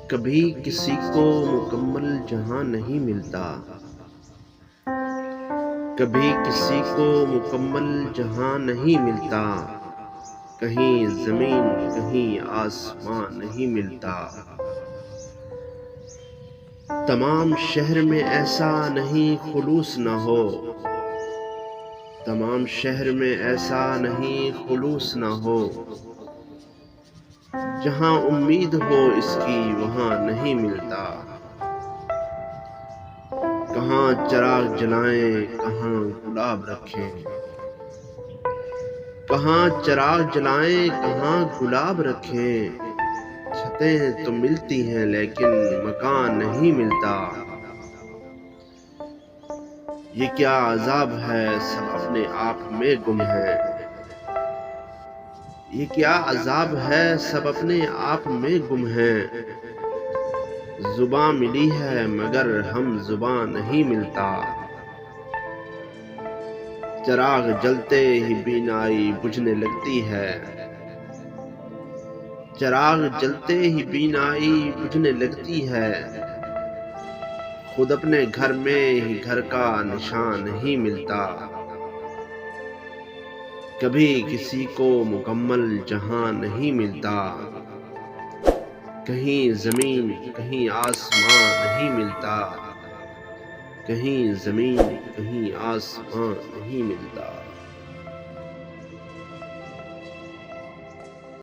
کبھی کسی کو مکمل جہاں نہیں ملتا، کبھی کسی کو مکمل جہاں نہیں ملتا، کہیں زمین کہیں آسمان نہیں ملتا۔ تمام شہر میں ایسا نہیں خلوص نہ ہو، تمام شہر میں ایسا نہیں خلوص نہ ہو، جہاں امید ہو اس کی وہاں نہیں ملتا۔ کہاں چراغ جلائیں کہاں گلاب رکھیں، کہاں چراغ جلائیں کہاں گلاب رکھیں، چھتیں تو ملتی ہیں لیکن مکان نہیں ملتا۔ یہ کیا عذاب ہے سب اپنے آپ میں گم ہیں، یہ کیا عذاب ہے سب اپنے آپ میں گم ہیں۔ زباں ملی ہے مگر ہم زباں نہیں ملتا، چراغ جلتے ہی بینائی بجھنے لگتی ہے، چراغ جلتے ہی بینائی بجھنے لگتی ہے، خود اپنے گھر میں ہی گھر کا نشان نہیں ملتا۔ کبھی کسی کو مکمل جہاں نہیں ملتا، کہیں زمین کہیں آسمان نہیں ملتا، کہیں زمین کہیں آسمان نہیں ملتا۔